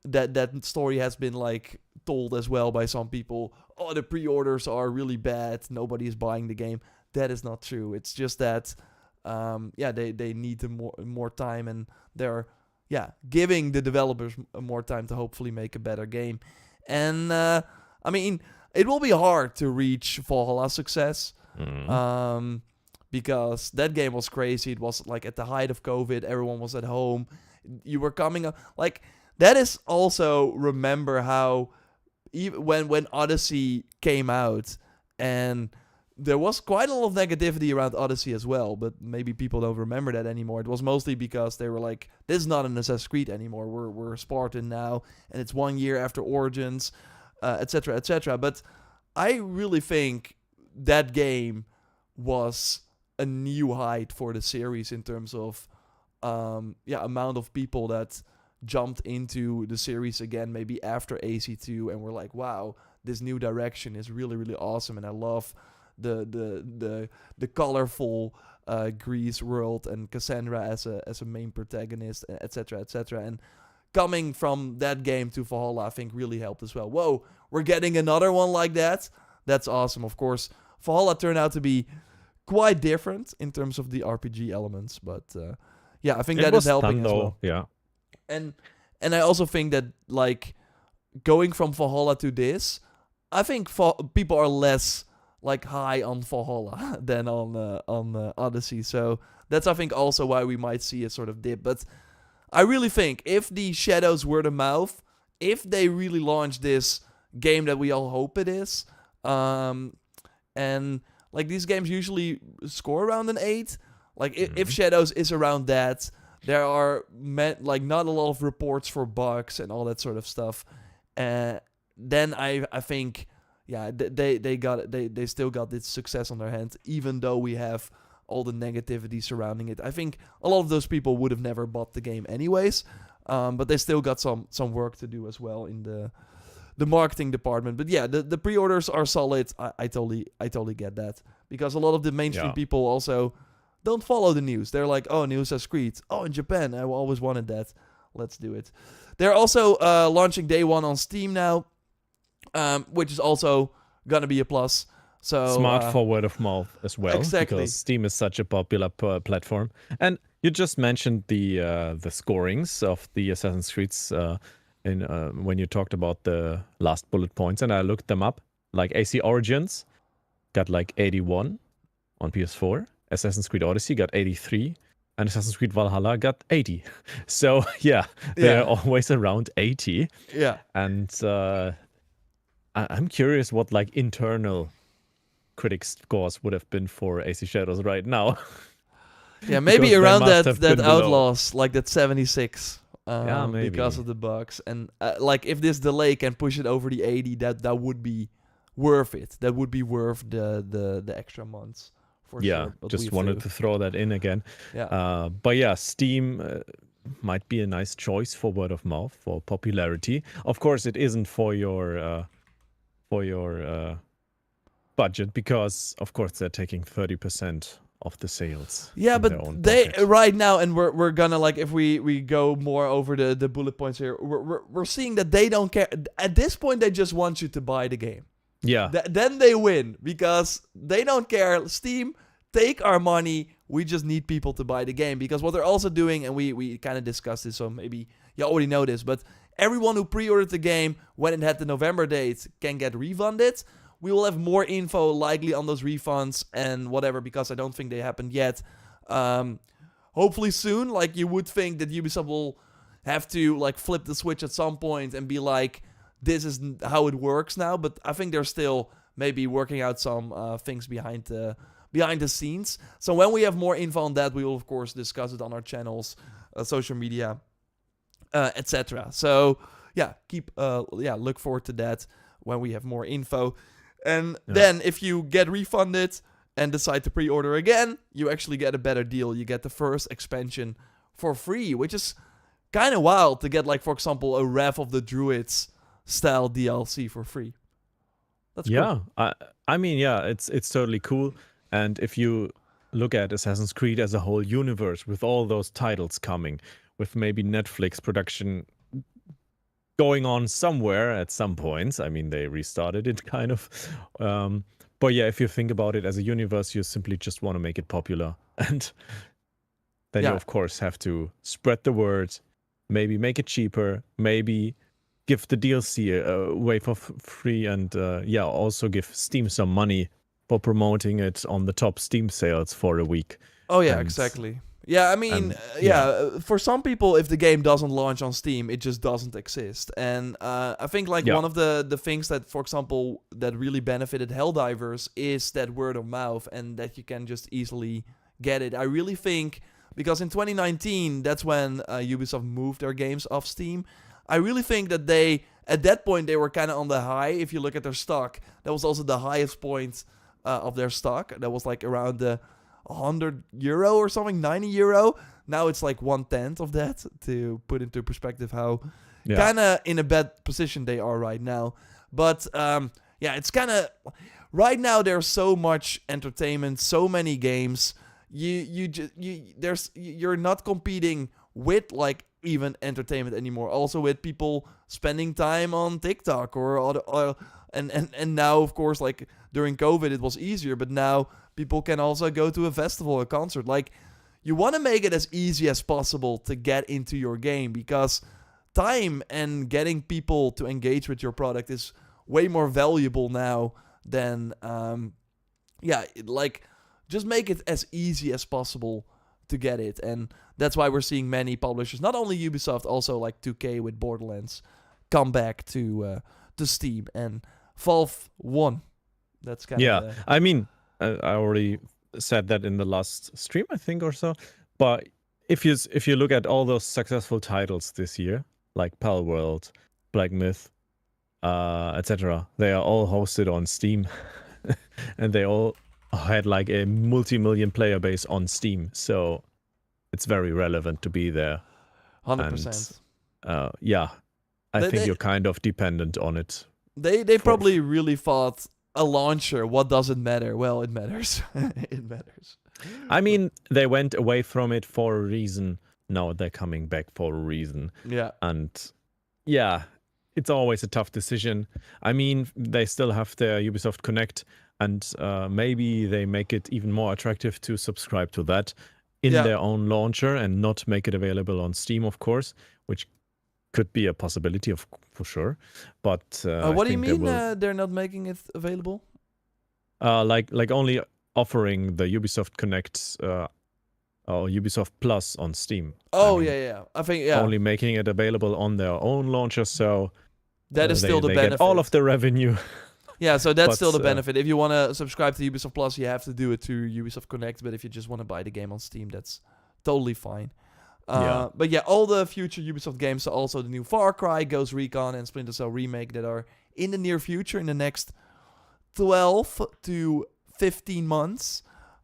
that story has been, like, told as well by some people. Oh, the pre-orders are really bad. Nobody is buying the game. That is not true. It's just that they need more time, and they're giving the developers more time to hopefully make a better game. And I mean, it will be hard to reach Valhalla success. because that game was crazy. It was like at the height of COVID, everyone was at home. You were coming up like that is also remember how even when Odyssey came out, and there was quite a lot of negativity around Odyssey as well, but maybe people don't remember that anymore. It was mostly because they were like, this is not an Assassin's Creed anymore. We're Spartan now, and it's 1 year after Origins, etc., etc. But I really think that game was a new height for the series in terms of amount of people that jumped into the series again, maybe after AC2, and were like, wow, this new direction is really, really awesome, and I love the colorful Greece world and Cassandra as a main protagonist, etc., etc. And coming from that game to Valhalla, I think really helped as well. Whoa, we're getting another one like that. That's awesome. Of course, Valhalla turned out to be quite different in terms of the RPG elements, but I think that is helping as well. Yeah. And I also think that like going from Valhalla to this, I think people are less like high on Valhalla than on Odyssey. So that's I think also why we might see a sort of dip. But I really think if the Shadows word of mouth, if they really launch this game that we all hope it is, and like these games usually score around an 8. Like if Shadows is around that, there are not a lot of reports for bugs and all that sort of stuff. Then I think they still got this success on their hands, even though we have all the negativity surrounding it. I think a lot of those people would have never bought the game anyways, but they still got some work to do as well in the marketing department. But yeah, the pre-orders are solid. I totally get that, because a lot of the mainstream people also don't follow the news. They're like, oh, new Assassin's Creed. Oh, in Japan, I always wanted that. Let's do it. They're also launching day one on Steam now, which is also gonna be a plus. So smart for word of mouth as well, exactly, because Steam is such a popular platform. And you just mentioned the scorings of the Assassin's Creeds when you talked about the last bullet points, and I looked them up. Like AC Origins got like 81 on PS4. Assassin's Creed Odyssey got 83, and Assassin's Creed Valhalla got 80. So they're always around 80. Yeah, and I'm curious what like internal critic scores would have been for AC Shadows right now. Yeah, maybe around that Outlaws, below. Like that 76. Maybe because of the bugs, and like if this delay can push it over the 80, that would be worth it. That would be worth the extra months. For sure, but just wanted to throw that in again. Yeah. But yeah, Steam might be a nice choice for word of mouth, for popularity. Of course, it isn't for your budget, because of course they're taking 30% of the sales. Yeah, but they right now, and we're gonna like if we go more over the bullet points here, we're seeing that they don't care. At this point, they just want you to buy the game. Yeah. Then they win, because they don't care. Steam, take our money. We just need people to buy the game. Because what they're also doing, and we kind of discussed this, so maybe you already know this, but everyone who pre-ordered the game when it had the November date can get refunded. We will have more info likely on those refunds and whatever, because I don't think they happened yet. Hopefully soon. Like, you would think that Ubisoft will have to like flip the switch at some point and be like, this is how it works now, but I think they're still maybe working out some things behind the scenes. So when we have more info on that, we will of course discuss it on our channels, social media, etc. So look forward to that when we have more info. And then if you get refunded and decide to pre-order again, you actually get a better deal. You get the first expansion for free, which is kind of wild to get, like, for example, a Wrath of the Druids style DLC for free. That's cool. I mean, it's totally cool. And if you look at Assassin's Creed as a whole universe, with all those titles coming, with maybe Netflix production going on somewhere at some points, I mean, they restarted it kind of. But yeah, if you think about it as a universe, you simply just want to make it popular. And then you, of course, have to spread the word, maybe make it cheaper, maybe give the DLC away for free, and also give Steam some money for promoting it on the top Steam sales for a week. Oh yeah, And- exactly. Yeah, I mean, for some people, if the game doesn't launch on Steam, it just doesn't exist. And I think like Yeah. one of the things that, for example, that really benefited Helldivers is that word of mouth and that you can just easily get it. I really think, because in 2019, that's when Ubisoft moved their games off Steam. I really think that at that point, they were kind of on the high. If you look at their stock, that was also the highest point of their stock. That was like around the €100 or something, €90. Now it's like 1/10 of that, to put into perspective how kind of in a bad position they are right now. But it's kind of right now. There's so much entertainment, so many games. You're not competing with like even entertainment anymore. Also with people spending time on TikTok and now of course like during COVID it was easier, but now people can also go to a festival, a concert. Like, you want to make it as easy as possible to get into your game, because time and getting people to engage with your product is way more valuable now than, just make it as easy as possible to get it. And that's why we're seeing many publishers, not only Ubisoft, also like 2K with Borderlands, come back to Steam, and Valve won. That's kind of... I mean, I already said that in the last stream, I think, or so. But if you look at all those successful titles this year, like Palworld, Black Myth, etc., they are all hosted on Steam, and they all had like a multi-million player base on Steam. So it's very relevant to be there. 100%. And, I think you're kind of dependent on it. They probably really thought, a launcher, what does it matter? Well, it matters. It matters. I mean, they went away from it for a reason. Now they're coming back for a reason. Yeah. And yeah, it's always a tough decision. I mean, they still have their Ubisoft Connect, and maybe they make it even more attractive to subscribe to that in their own launcher and not make it available on Steam, of course, which could be a possibility for sure. But what do you mean they're not making it available? Like only offering the Ubisoft Connect or Ubisoft Plus on Steam. Oh, yeah. I think, only making it available on their own launcher, so that is still the benefit. Get all of the revenue. Yeah, so that's still the benefit. If you want to subscribe to Ubisoft Plus, you have to do it through Ubisoft Connect. But if you just want to buy the game on Steam, that's totally fine. But yeah, all the future Ubisoft games, so also the new Far Cry, Ghost Recon, and Splinter Cell Remake, that are in the near future, in the next 12 to 15 months,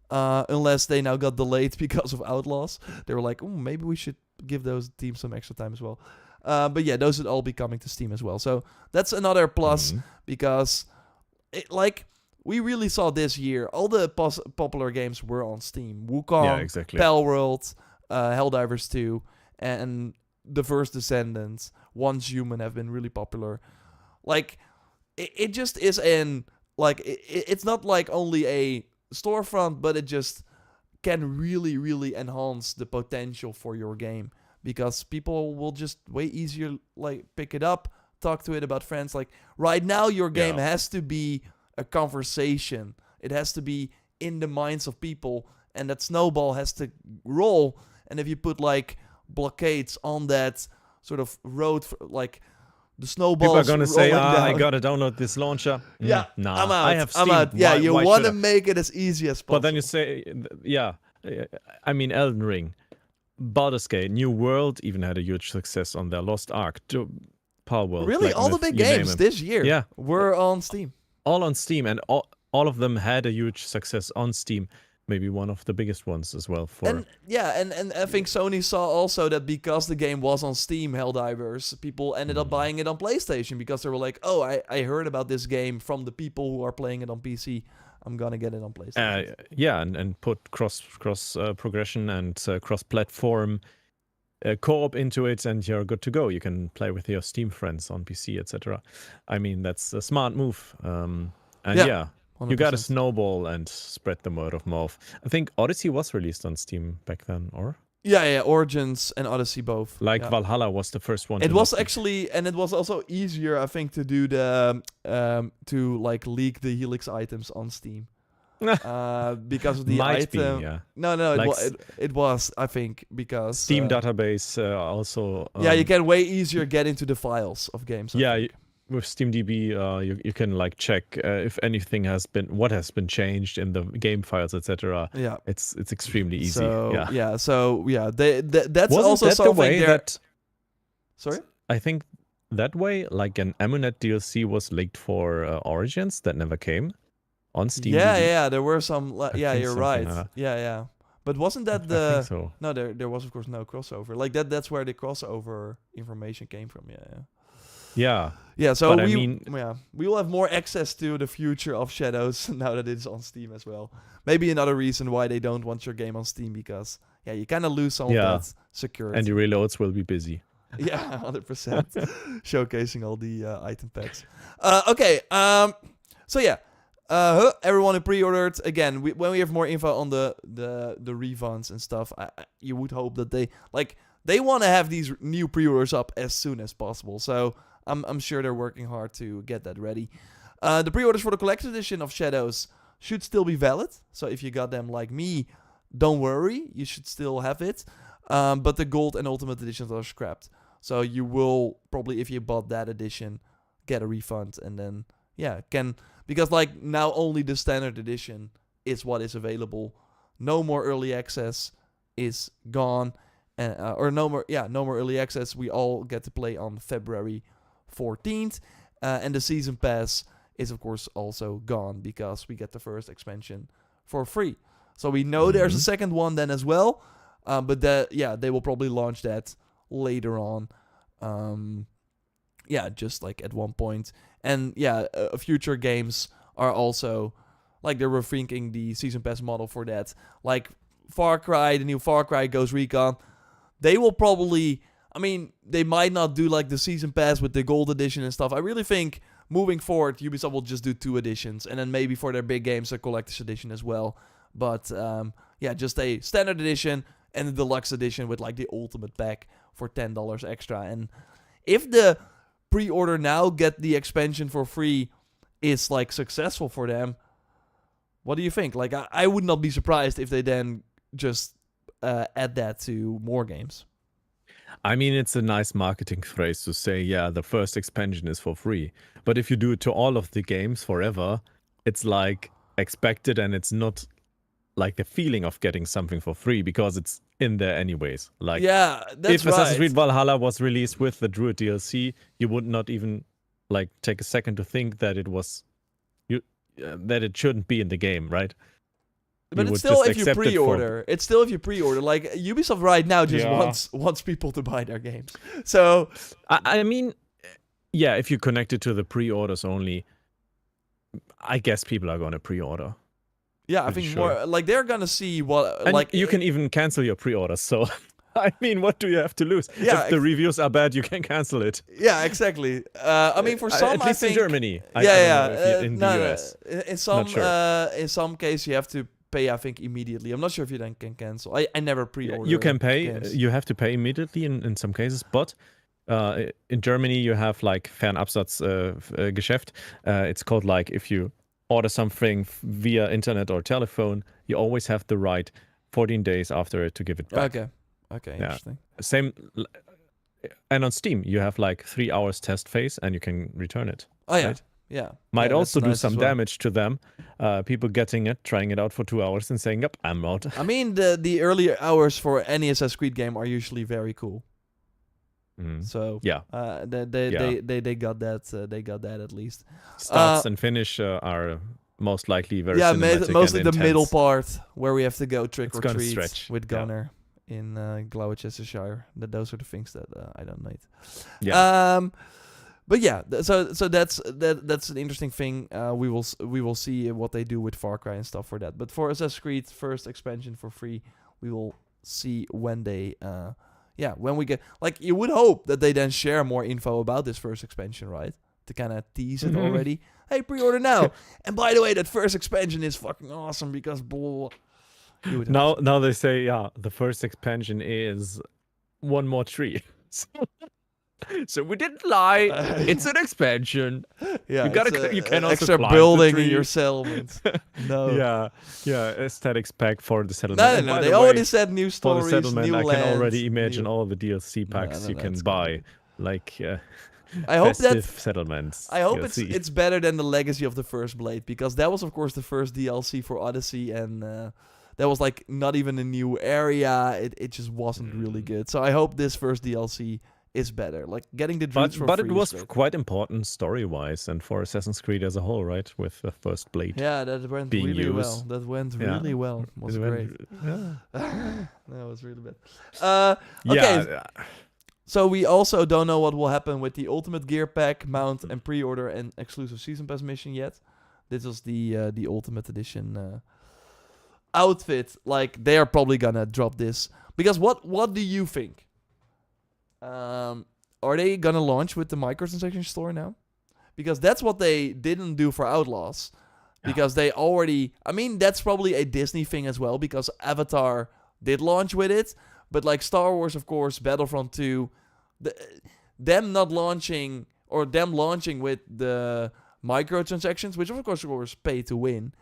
unless they now got delayed because of Outlaws. They were like, maybe we should give those teams some extra time as well. But yeah, those would all be coming to Steam as well. So that's another plus, because we really saw this year, all the popular games were on Steam. Wukong, exactly. Palworld, Helldivers 2, and The First Descendants, Once Human have been really popular. Like, it just is it's not like only a storefront, but it just can really, really enhance the potential for your game, because people will just way easier pick it up, talk to it about friends. Like, right now, your game has to be a conversation. It has to be in the minds of people, and that snowball has to roll. And if you put blockades on that sort of road, the snowballs, people are gonna say, down. I gotta download this launcher. Yeah, nah, I'm out. I have Steam. I'm out. Yeah, you why want should to make it as easy as possible. But then you say, I mean, Elden Ring, Baldur's Gate, New World even had a huge success on their Lost Ark. Palworld. Really, Black all the Myth, big you name games them. this year were on Steam. All on Steam, and all of them had a huge success on Steam. Maybe one of the biggest ones as well. And I think Sony saw also that because the game was on Steam, Helldivers, people ended up buying it on PlayStation, because they were like, oh, I heard about this game from the people who are playing it on PC. I'm gonna get it on PlayStation. And put cross progression and cross-platform co-op into it, and you're good to go. You can play with your Steam friends on PC, etc. I mean, that's a smart move. You got to snowball and spread the word of mouth. I think Odyssey was released on Steam back then, or? Yeah, Origins and Odyssey both. Valhalla was the first one. It was actually, and it was also easier, I think, to do the, to leak the Helix items on Steam. because of the Might be, item. yeah. No, Like it was, I think, because Steam database also. yeah, you can way easier get into the files of games. I Yeah, think. with SteamDB, you can like check if anything what has been changed in the game files, etc. Yeah. It's extremely easy. So yeah. That's Wasn't also that the something way there. that Sorry. I think that way, like an Amunet DLC was leaked for Origins that never came on Steam. Yeah, there were some. Yeah, think you're something right. like that. Yeah. But wasn't that I the? think so. No, there was of course no crossover. Like that's where the crossover information came from. Yeah. Yeah, so But we will have more access to the future of Shadows now that it's on Steam as well. Maybe another reason why they don't want your game on Steam, because you kind of lose some of that security. And your reloads will be busy. Yeah, 100%. Showcasing all the item packs. Okay, so everyone who pre-ordered, again, when we have more info on the refunds and stuff, you would hope that they want to have these new pre-orders up as soon as possible. So I'm sure they're working hard to get that ready. The pre-orders for the collector's edition of Shadows should still be valid. So if you got them like me, don't worry, you should still have it. But the gold and ultimate editions are scrapped. So you will probably, if you bought that edition, get a refund, and then because like now only the standard edition is what is available. No more early access is gone. Or no more early access. We all get to play on February 14th. And the season pass is of course also gone, because we get the first expansion for free. So we know there's a second one then as well. But they will probably launch that later on. Just like at one point. And future games are also, like, they were thinking the season pass model for that. Like Far Cry, the new Far Cry Ghost Recon, they will probably, they might not do like the season pass with the gold edition and stuff. I really think moving forward, Ubisoft will just do 2 editions, and then maybe for their big games, a collector's edition as well. But just a standard edition and a deluxe edition with like the ultimate pack for $10 extra. And if the pre-order now get the expansion for free is like successful for them, what do you think? Like, I would not be surprised if they then just add that to more games. It's a nice marketing phrase to say, the first expansion is for free. But if you do it to all of the games forever, it's like expected, and it's not like the feeling of getting something for free, because it's in there anyways. Like, that's if Assassin's Creed Valhalla was released with the Druid DLC, you would not even like take a second to think that it was that it shouldn't be in the game, right? But it's still if you pre-order. It's still if you pre-order. Like, Ubisoft right now just wants people to buy their games. So if you connect it to the pre-orders only, I guess people are going to pre-order. Yeah, I think more like they're gonna see what, and like, you can even cancel your pre-orders. So what do you have to lose? Yeah, if the reviews are bad, you can cancel it. Yeah, exactly. For some, at least I think, in Germany. I don't know if in the US. In some case, you have to pay, I think, immediately. I'm not sure if you then can cancel. I never pre-order. You can pay. Games. You have to pay immediately in some cases, but in Germany you have like Fernabsatzgeschäft. It's called, like, if you order something via internet or telephone, you always have the right 14 days after it to give it back. Okay, interesting. Same, and on Steam you have like 3 hours test phase, and you can return it. Oh yeah, right? yeah. Might also do nice some damage to them. People getting it, trying it out for 2 hours, and saying, "Yep, I'm out." The early hours for any Assassin's Creed game are usually very cool. So they got that. They got that at least. Starts and finish are most likely very cinematic mostly and the middle part where we have to go trick or treat with Gunner in Gloucestershire. Those are the things that I don't need. Yeah. But so that's an interesting thing. We will see what they do with Far Cry and stuff for that. But for Assassin's Creed first expansion for free, we will see when they when we get, like, you would hope that they then share more info about this first expansion, right? To kind of tease it already. Hey, pre-order now. And by the way, that first expansion is fucking awesome because blah. Now they say, the first expansion is one more tree. So we didn't lie. It's an expansion. Yeah, You can also extra climb the building in tree. your settlement. No. Yeah, aesthetics pack for the settlement. No, And no, by they the already way, said new for the stories, settlement, new I can lands. already imagine new... all the DLC packs you can it's gonna buy, be... like I hope festive that settlements. I hope DLC. it's better than the Legacy of the First Blade, because that was of course the first DLC for Odyssey, and that was like not even a new area. It just wasn't really good. So I hope this first DLC is better. Like getting the druids for But free it was is great. quite important story-wise and for Assassin's Creed as a whole, right? With the first Blade. Yeah, that went being really used. well. That went really well. It was It great. went- yeah. That was really bad. Okay, Yeah. so we also don't know what will happen with the Ultimate Gear Pack, Mount, and Pre-order and exclusive Season Pass mission yet. This was the Ultimate Edition outfit. Like, they are probably gonna drop this. Because what do you think? Are they gonna launch with the microtransaction store now? Because that's what they didn't do for Outlaws. Because they already... I mean, that's probably a Disney thing as well, because Avatar did launch with it. But like Star Wars, of course, Battlefront 2, them not launching, or them launching with the microtransactions, which of course pay to win,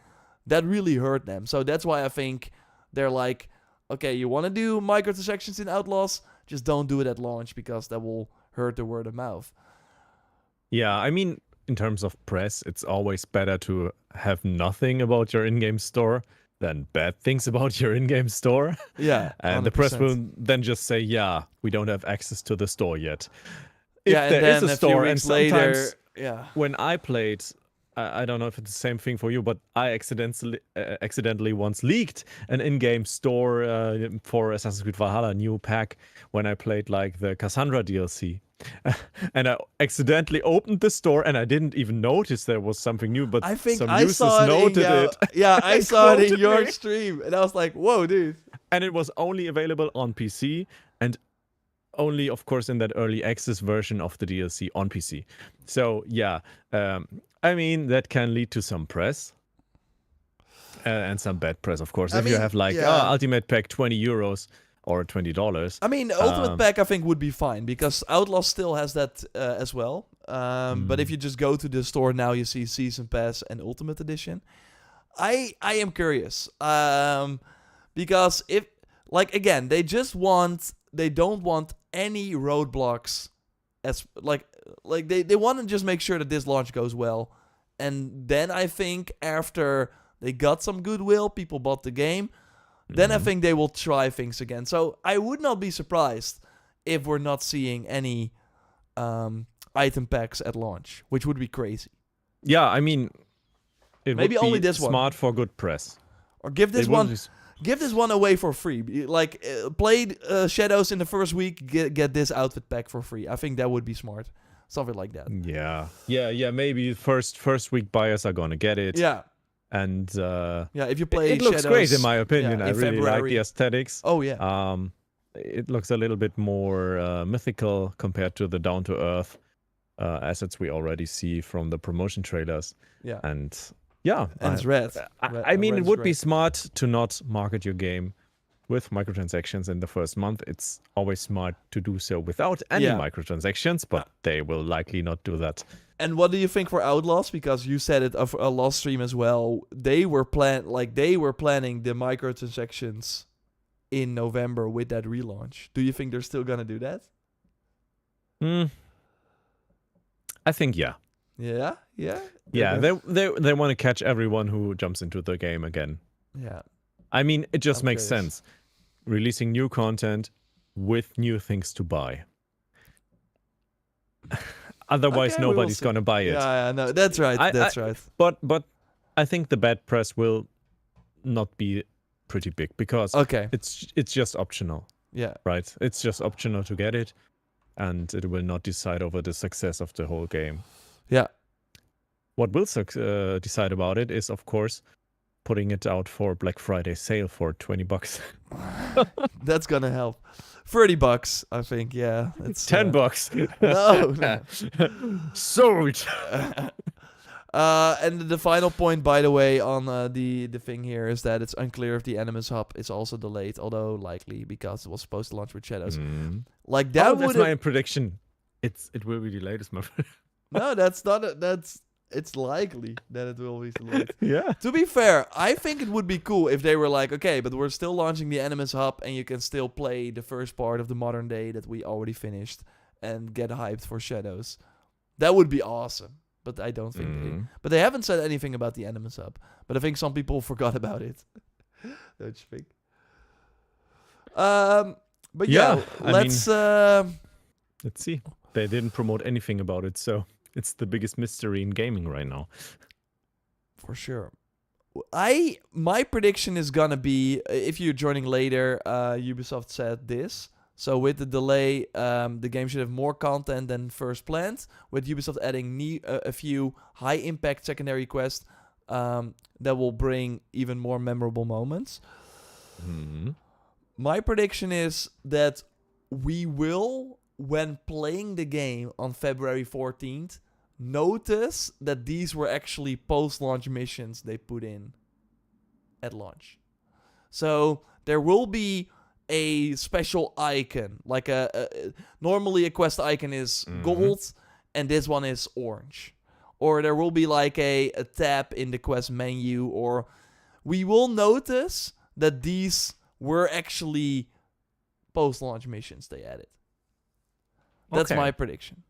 that really hurt them. So that's why I think they're like, okay, you want to do microtransactions in Outlaws, just don't do it at launch, because that will hurt the word of mouth. Yeah, I mean, in terms of press, it's always better to have nothing about your in-game store than bad things about your in-game store. Yeah, And the press 100%. will then just say, yeah, we don't have access to the store yet. If Yeah, and there is then a a few store, and weeks later, sometimes yeah. when I played, I don't know if it's the same thing for you, but I accidentally once leaked an in-game store for Assassin's Creed Valhalla new pack when I played like the Cassandra DLC. And I accidentally opened the store and I didn't even notice there was something new, but I think some I users saw it noted in it. Yeah, I and saw it in quoted your me. stream, and I was like, "Whoa, dude!" And it was only available on PC and only, of course, in that early access version of the DLC on PC. So yeah, I mean that can lead to some press and some bad press, of course. I If you mean, have like yeah. Ultimate Pack €20 or $20. I mean, the Ultimate Pack I think would be fine, because Outlaw still has that as well. But if you just go to the store now, you see Season Pass and Ultimate Edition. I am curious, because if, like, again, they don't want any roadblocks, as like they want to just make sure that this launch goes well, and then I think after they got some goodwill, people bought the game, then I think they will try things again. So I would not be surprised if we're not seeing any item packs at launch, which would be crazy. Yeah, I mean, it Maybe would be only this one. smart for good press. Or give this It would one... be Give this one away for free. Like, play Shadows in the first week, get this outfit pack for free. I think that would be smart. Something like that. Yeah. Maybe first week buyers are gonna get it. Yeah. And Yeah, if you play it looks Shadows, great in my opinion. yeah, I in really like February. the aesthetics. Oh, yeah. It looks a little bit more mythical compared to the down-to-earth assets we already see from the promotion trailers. Yeah. And yeah, And it's red. I mean, Red it is would be great. smart to not market your game with microtransactions in the first month. It's always smart to do so without any Yeah. microtransactions, but they will likely not do that. And what do you think for Outlaws? Because you said it of a last stream as well. They were planning the microtransactions in November with that relaunch. Do you think they're still gonna do that? I think yeah. Yeah. Yeah, they want to catch everyone who jumps into the game again. Yeah. I mean, it just I'm makes curious. sense. Releasing new content with new things to buy. Otherwise, Okay, we will nobody's see. gonna buy it. Yeah, no, that's right. That's right. But I think the bad press will not be pretty big because Okay. it's just optional, Yeah. right? It's just optional to get it, and it will not decide over the success of the whole game. Yeah. What will decide about it is, of course, putting it out for Black Friday sale for $20. That's gonna help. $30, I think. Yeah. It's $10. No. Sold. And the final point, by the way, on the thing here is that it's unclear if the Animus Hub is also delayed, although likely because it was supposed to launch with Shadows. Like that That's would my prediction. It will be delayed, is my friend. No, that's not. It's likely that it will be delayed. Yeah. To be fair, I think it would be cool if they were like, okay, but we're still launching the Animus Hub, and you can still play the first part of the modern day that we already finished, and get hyped for Shadows. That would be awesome. But I don't think they. But they haven't said anything about the Animus Hub. But I think some people forgot about it. Don't you think? But yeah, let's. Let's see. They didn't promote anything about it, so it's the biggest mystery in gaming right now. For sure. My prediction is gonna be, if you're joining later, Ubisoft said this. So with the delay, the game should have more content than first planned. With Ubisoft adding a few high-impact secondary quests that will bring even more memorable moments. Mm-hmm. My prediction is that we will, when playing the game on February 14th, notice that these were actually post-launch missions they put in at launch. So there will be a special icon, like normally a quest icon is gold, and this one is orange. Or there will be like a tab in the quest menu, or we will notice that these were actually post-launch missions they added. That's my prediction.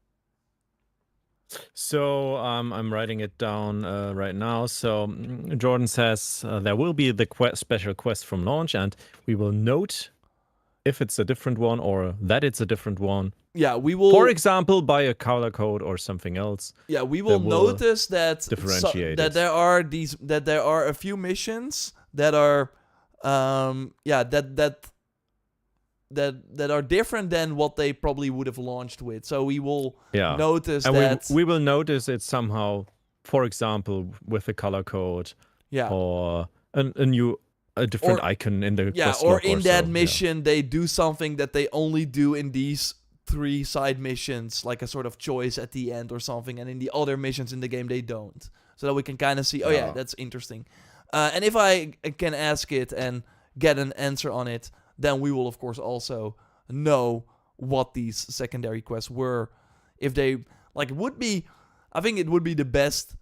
So I'm writing it down right now. So Jordan says there will be the special quest from launch, and we will note if it's a different one or that it's a different one. Yeah, we will. For example, by a color code or something else. Yeah, we will notice that differentiate there are a few missions that are that are different than what they probably would have launched with. So we will notice and that we will notice it somehow. For example, with a color code, or a different icon in the quest or log in that mission they do something that they only do in these 3 side missions, like a sort of choice at the end or something, and in the other missions in the game they don't, so that we can kind of see, that's interesting. And if I can ask it and get an answer on it, then we will of course also know what these secondary quests were. If they I think it would be the best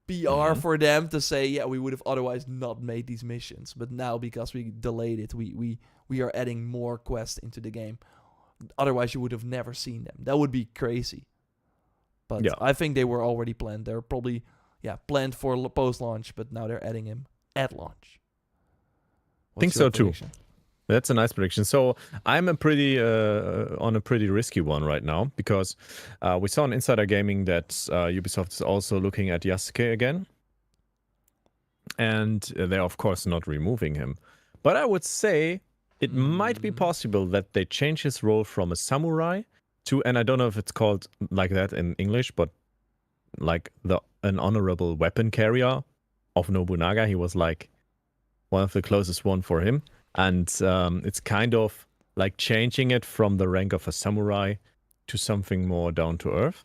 PR for them to say, we would have otherwise not made these missions, but now because we delayed it, we are adding more quests into the game. Otherwise you would have never seen them. That would be crazy. But I think they were already planned. They're probably planned for post-launch, but now they're adding them at launch. I think so too. That's a nice prediction. So I'm on a pretty risky one right now, because we saw on Insider Gaming that Ubisoft is also looking at Yasuke again. And they're of course not removing him. But I would say it might be possible that they change his role from a samurai to, and I don't know if it's called like that in English, but like an honorable weapon carrier of Nobunaga. He was like one of the closest one for him. And it's kind of like changing it from the rank of a samurai to something more down to earth.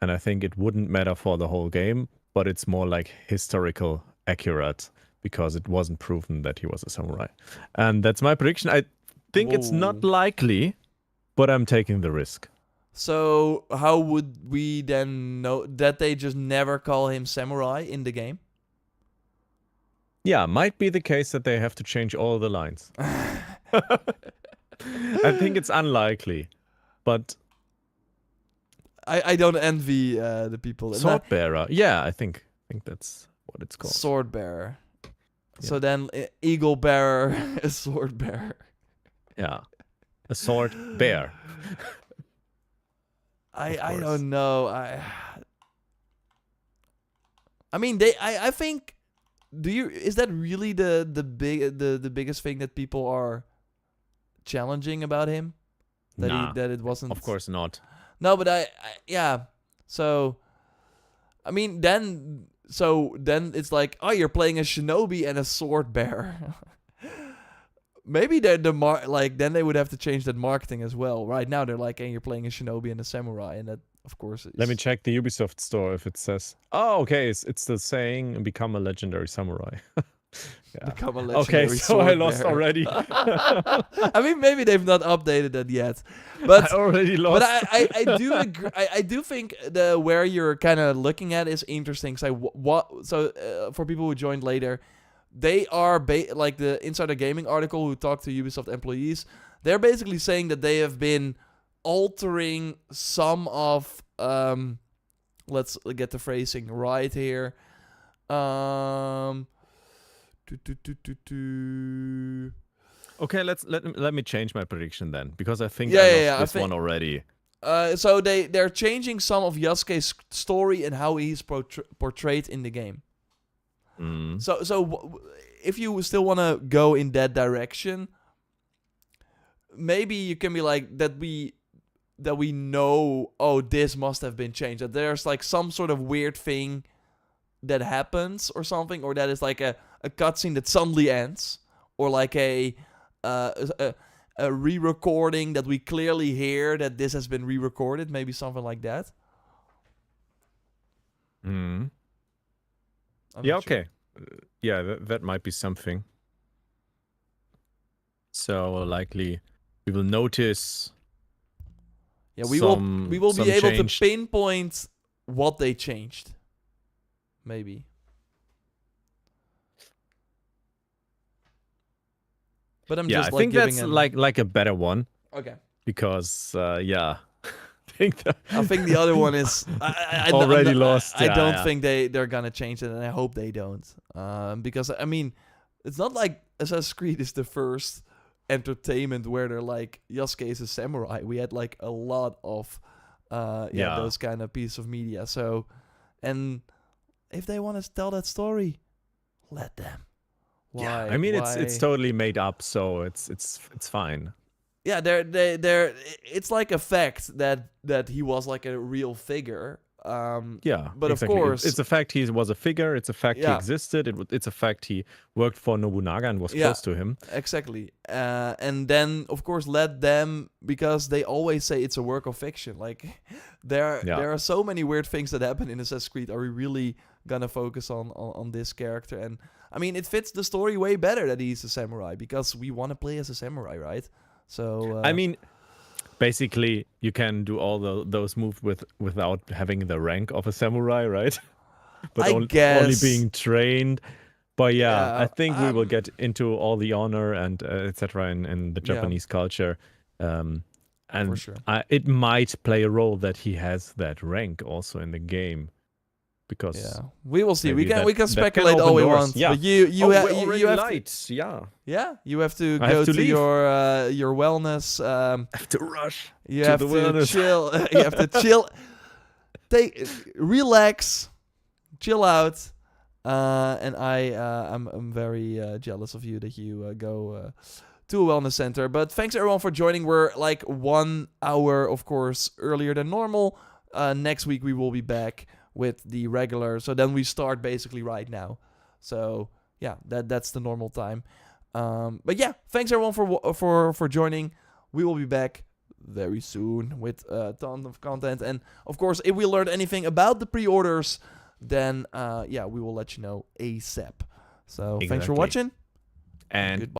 And I think it wouldn't matter for the whole game, but it's more like historical accurate, because it wasn't proven that he was a samurai. And that's my prediction. I think it's not likely, but I'm taking the risk. So how would we then know that they just never call him samurai in the game? Yeah, might be the case that they have to change all the lines. I think it's unlikely, but I don't envy the people. Sword bearer. Yeah, I think that's what it's called. Sword bearer. Yeah. So then eagle bearer, a sword bearer. Yeah, a sword bear. I don't know. I mean I think. Is that really the biggest thing that people are challenging about him? That it wasn't. Of course not. No, but So, I mean, then it's like, you're playing a shinobi and a sword bearer. Maybe then they would have to change that marketing as well. Right now they're like, you're playing a shinobi and a samurai, and that of course is... Let me check the Ubisoft store if it says. Oh, okay, it's the saying, become a legendary samurai. Yeah. Become a Okay, legendary so I lost sword already. I mean, maybe they've not updated that yet, I but already but lost. I do agree. I do think the where you're kind of looking at is interesting. So for people who joined later, they are like the Insider Gaming article who talked to Ubisoft employees. They're basically saying that they have been altering some of let's get the phrasing right here. Okay, let me change my prediction then, because I think Yeah, I yeah, lost yeah, I this think- one already. So they're changing some of Yasuke's story and how he's portrayed in the game. Mm. So if you still want to go in that direction, maybe you can be like that we know, oh, this must have been changed, that there's like some sort of weird thing that happens or something, or that is like a cutscene that suddenly ends, or like a re-recording that we clearly hear that this has been re-recorded, maybe something like that. Mm. I'm Yeah, not sure. okay. Yeah, that might be something. So likely we will notice. Yeah, we some will be able change. to pinpoint what they changed. Maybe. But I'm Yeah, just I think giving that's an... like a better one, Okay. because yeah, I think the other one is Already lost. I Yeah, don't yeah. think they're gonna change it, and I hope they don't. Because I mean, it's not like Assassin's Creed is the first entertainment where they're like Yasuke is a samurai. We had like a lot of Yeah. those kind of pieces of media. So, and if they want to tell that story, let them. Why? Yeah, I mean it's why- totally made up, so it's fine. Yeah, they're it's like a fact that he was like a real figure. Yeah, But of exactly. course- it's a fact he was a figure. It's a fact he Yeah. existed. It's a fact he worked for Nobunaga and was Yeah. close to him. Exactly. And then of course let them, because they always say it's a work of fiction. Like there are so many weird things that happen in Assassin's Creed. Are we really gonna focus on this character? And I mean, it fits the story way better that he's a samurai, because we want to play as a samurai, right? So I mean, basically, you can do all those moves without having the rank of a samurai, right? But I only guess- being trained. But yeah, Yeah, I think we will get into all the honor and etc. in the Yeah. Japanese culture. And For sure. it might play a role that he has that rank also in the game, because Yeah, we will see. maybe we can that can speculate open all we doors. want. Yeah. But you we're have already you have to, light. Yeah, you have to I go have to to leave. your wellness. I have to rush. You to have the to wellness. chill. You have to chill. Relax, chill out. And I'm very jealous of you that you go to a wellness center. But thanks everyone for joining. We're like 1 hour, of course, earlier than normal. Next week we will be back with the regular. So then we start basically right now. So yeah, that's the normal time. But yeah, thanks everyone for joining. We will be back very soon with a ton of content. And of course, if we learned anything about the pre-orders, then we will let you know ASAP. So thanks for Exactly. watching. And Goodbye.